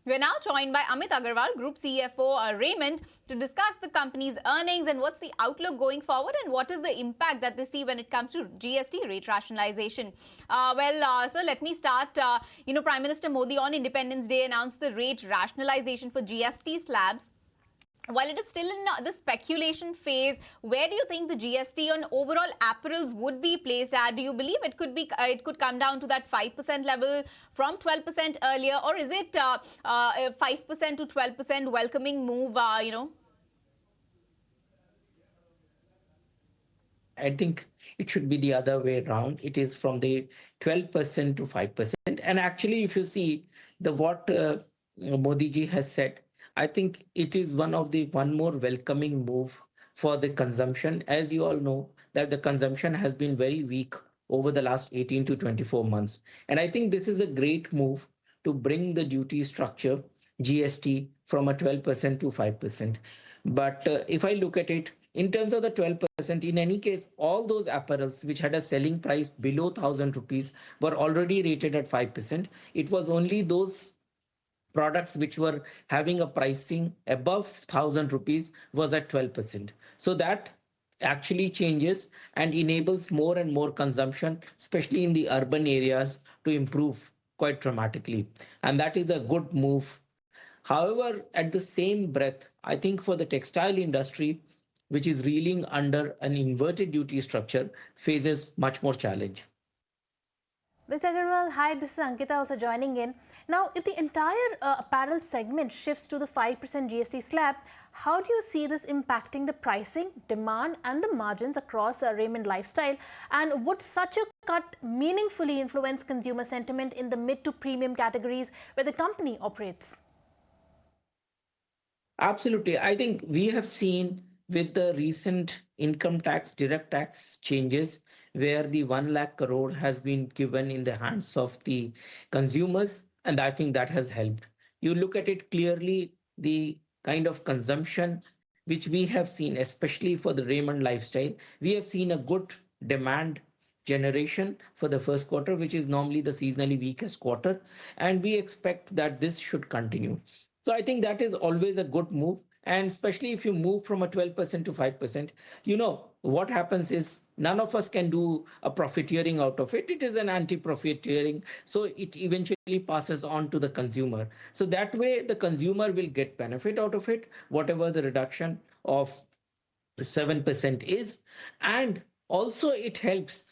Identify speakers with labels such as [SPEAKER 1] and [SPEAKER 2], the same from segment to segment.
[SPEAKER 1] We're now joined by Amit Agarwal, Group CFO, Raymond, to discuss the company's earnings and what's the outlook going forward and what is the impact that they see when it comes to GST rate rationalization. So let me start. Prime Minister Modi on Independence Day announced the rate rationalization for GST slabs. While it is still in the speculation phase, where do you think the GST on overall apparels would be placed at? Do you believe it could come down to that 5% level from 12% earlier, or is it 5% to 12% welcoming move?
[SPEAKER 2] I think it should be the other way around. It is from the 12% to 5%. And actually, if you see what Modi ji has said, I think it is one more welcoming move for the consumption. As you all know, that the consumption has been very weak over the last 18 to 24 months. And I think this is a great move to bring the duty structure, GST, from a 12% to 5%. But if I look at it, in terms of the 12%, in any case, all those apparels which had a selling price below 1,000 rupees were already rated at 5%. It was only those products which were having a pricing above 1,000 rupees was at 12%. So that actually changes and enables more and more consumption, especially in the urban areas, to improve quite dramatically. And that is a good move. However, at the same breath, I think for the textile industry, which is reeling under an inverted duty structure, faces much more challenge.
[SPEAKER 3] Mr. Agarwal, hi, this is Ankita also joining in. Now, if the entire apparel segment shifts to the 5% GST slab, how do you see this impacting the pricing, demand, and the margins across Raymond Lifestyle? And would such a cut meaningfully influence consumer sentiment in the mid to premium categories where the company operates?
[SPEAKER 2] Absolutely. I think we have seen with the recent income tax, direct tax changes, where the 1 lakh crore has been given in the hands of the consumers. And I think that has helped. You look at it clearly, the kind of consumption which we have seen, especially for the Raymond lifestyle, we have seen a good demand generation for the first quarter, which is normally the seasonally weakest quarter. And we expect that this should continue. So I think that is always a good move. And especially if you move from a 12% to 5%, what happens is none of us can do a profiteering out of it. It is an anti-profiteering. So it eventually passes on to the consumer. So that way the consumer will get benefit out of it, whatever the reduction of 7% is. And also it helps.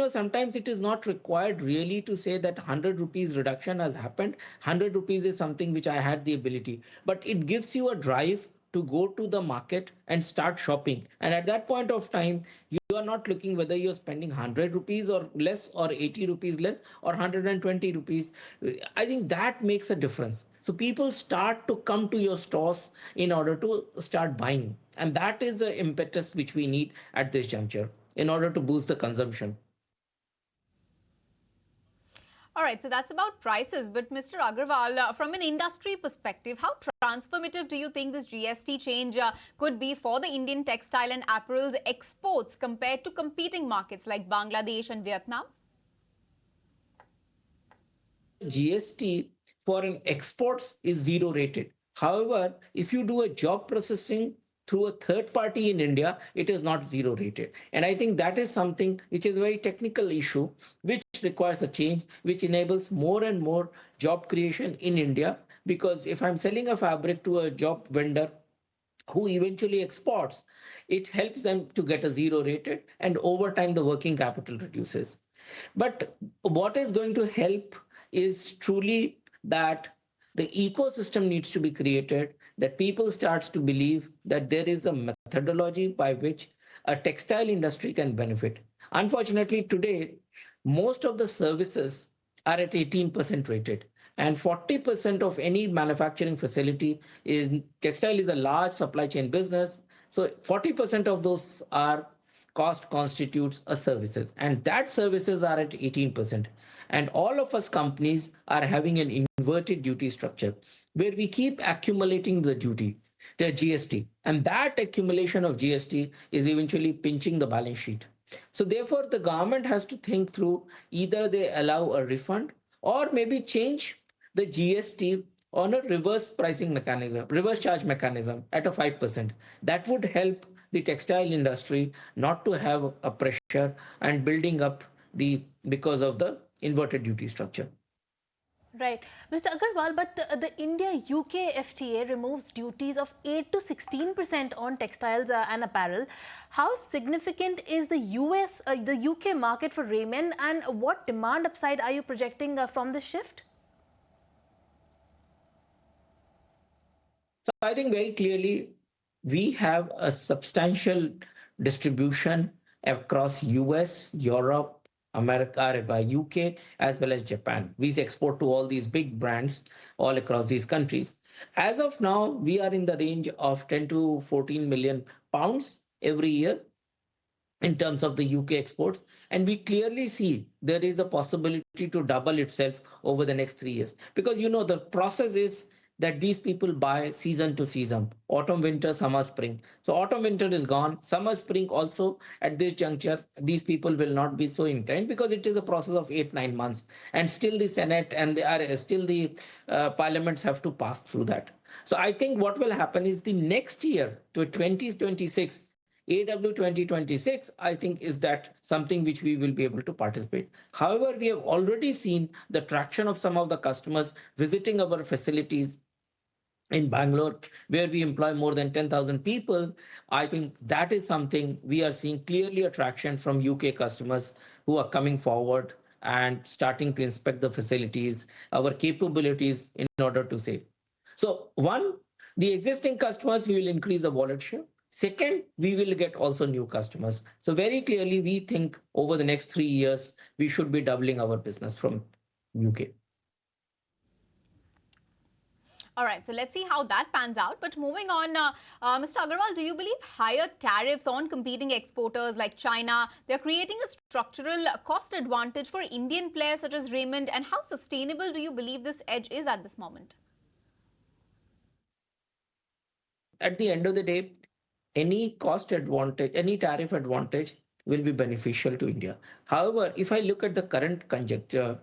[SPEAKER 2] Sometimes it is not required really to say that 100 rupees reduction has happened. 100 rupees is something which I had the ability, but it gives you a drive to go to the market and start shopping. And at that point of time, you are not looking whether you're spending 100 rupees or less, or 80 rupees less, or 120 rupees. I think that makes a difference. So people start to come to your stores in order to start buying. And that is the impetus which we need at this juncture in order to boost the consumption.
[SPEAKER 1] All right, so that's about prices. But Mr. Agarwal, from an industry perspective, how transformative do you think this GST change could be for the Indian textile and apparel exports compared to competing markets like Bangladesh and Vietnam?
[SPEAKER 2] GST for an exports is zero rated. However, if you do a job processing through a third party in India, it is not zero rated. And I think that is something which is a very technical issue, which requires a change, which enables more and more job creation in India. Because if I'm selling a fabric to a job vendor who eventually exports, it helps them to get a zero rated, and over time the working capital reduces. But what is going to help is truly that the ecosystem needs to be created, that people starts to believe that there is a methodology by which a textile industry can benefit. Unfortunately, today, most of the services are at 18% rated, and 40% of any manufacturing facility is textile is a large supply chain business. So 40% of those are cost constitutes a services, and that services are at 18%. And all of us companies are having an inverted duty structure where we keep accumulating the GST, and that accumulation of GST is eventually pinching the balance sheet. So therefore the government has to think through, either they allow a refund or maybe change the GST on a reverse pricing mechanism, reverse charge mechanism at a 5%. That would help the textile industry not to have a pressure and building up the because of the inverted duty structure.
[SPEAKER 3] Right. Mr. Agarwal, but the India-UK FTA removes duties of 8 to 16% on textiles and apparel. How significant is the UK market for Raymond, and what demand upside are you projecting from this shift?
[SPEAKER 2] So I think very clearly we have a substantial distribution across US, Europe, America, UK, as well as Japan. We export to all these big brands all across these countries. As of now, we are in the range of 10 to 14 million pounds every year in terms of the UK exports. And we clearly see there is a possibility to double itself over the next 3 years. Because the process is that these people buy season to season, autumn, winter, summer, spring. So autumn, winter is gone. Summer, spring also at this juncture, these people will not be so intent because it is a process of 8, 9 months. And still the Senate and the parliaments have to pass through that. So I think what will happen is the next year to 2026, AW 2026, I think, is that something which we will be able to participate. However, we have already seen the traction of some of the customers visiting our facilities in Bangalore, where we employ more than 10,000 people. I think that is something we are seeing clearly attraction from UK customers who are coming forward and starting to inspect the facilities, our capabilities in order to save. So one, the existing customers, we will increase the wallet share. Second, we will get also new customers. So very clearly, we think over the next 3 years, we should be doubling our business from UK.
[SPEAKER 1] All right, so let's see how that pans out. But moving on, Mr. Agarwal, do you believe higher tariffs on competing exporters like China, they're creating a structural cost advantage for Indian players such as Raymond? And how sustainable do you believe this edge is at this moment?
[SPEAKER 2] At the end of the day, any cost advantage, any tariff advantage will be beneficial to India. However, if I look at the current conjuncture,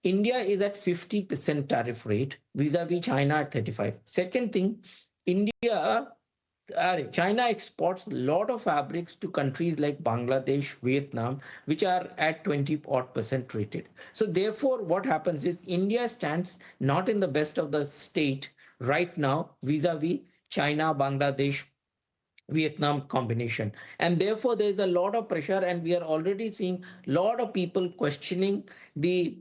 [SPEAKER 2] India is at 50% tariff rate vis-a-vis China at 35. Second thing, China exports a lot of fabrics to countries like Bangladesh, Vietnam, which are at 20 odd percent rated. So therefore, what happens is India stands not in the best of the state right now vis-a-vis China, Bangladesh, Vietnam combination. And therefore, there is a lot of pressure, and we are already seeing a lot of people questioning the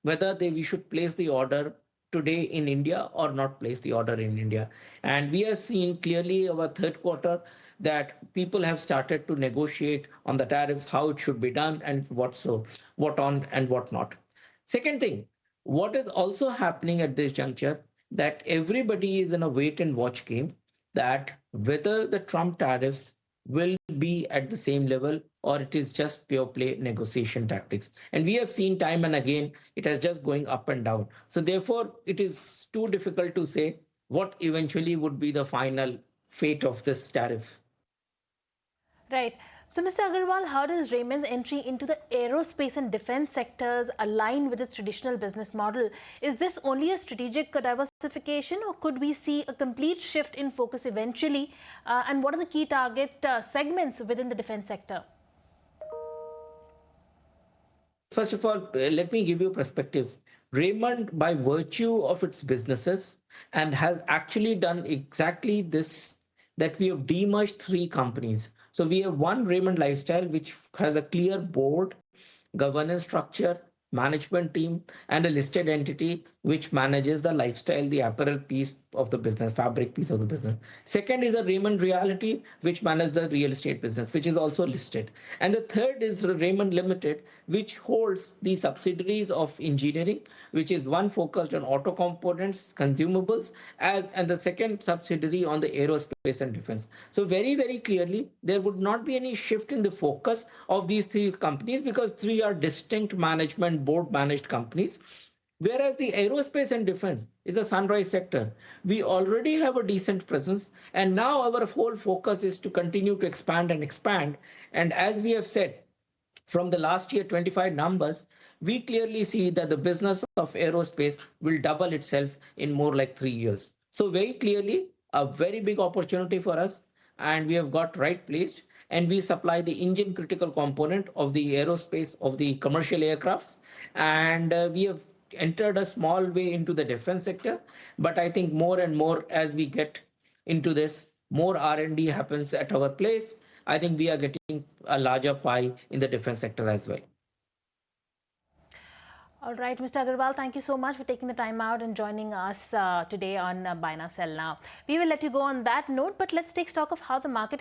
[SPEAKER 2] whether we should place the order today in India or not place the order in India. And we have seen clearly our third quarter that people have started to negotiate on the tariffs, how it should be done, and what on and what not. Second thing, what is also happening at this juncture that everybody is in a wait and watch game that whether the Trump tariffs will be at the same level or it is just pure play negotiation tactics. And we have seen time and again it has just going up and down. So therefore, it is too difficult to say what eventually would be the final fate of this tariff.
[SPEAKER 3] Right. So, Mr. Agarwal, how does Raymond's entry into the aerospace and defense sectors align with its traditional business model? Is this only a strategic diversification, or could we see a complete shift in focus eventually? And what are the key target segments within the defense sector?
[SPEAKER 2] First of all, let me give you a perspective. Raymond, by virtue of its businesses, and has actually done exactly this, that we have demerged three companies. So we have one Raymond Lifestyle, which has a clear board, governance structure, management team, and a listed entity which manages the lifestyle, the apparel piece of the business, fabric piece of the business. Second is a Raymond Reality, which manages the real estate business, which is also listed. And the third is Raymond Limited, which holds the subsidiaries of engineering, which is one focused on auto components, consumables, and the second subsidiary on the aerospace and defense. So very, very clearly, there would not be any shift in the focus of these three companies because three are distinct management, board managed companies. Whereas the aerospace and defense is a sunrise sector. We already have a decent presence, and now our whole focus is to continue to expand and expand. And as we have said, from the last year 25 numbers, we clearly see that the business of aerospace will double itself in more like 3 years. So very clearly, a very big opportunity for us, and we have got right placed, and we supply the engine critical component of the aerospace of the commercial aircrafts, and we have entered a small way into the defense sector, but I think more and more as we get into this, more R&D happens at our place. I think we are getting a larger pie in the defense sector as well.
[SPEAKER 3] All right, Mr. Agarwal, thank you so much for taking the time out and joining us today on Buy Now Sell Now. We will let you go on that note, but let's take stock of how the market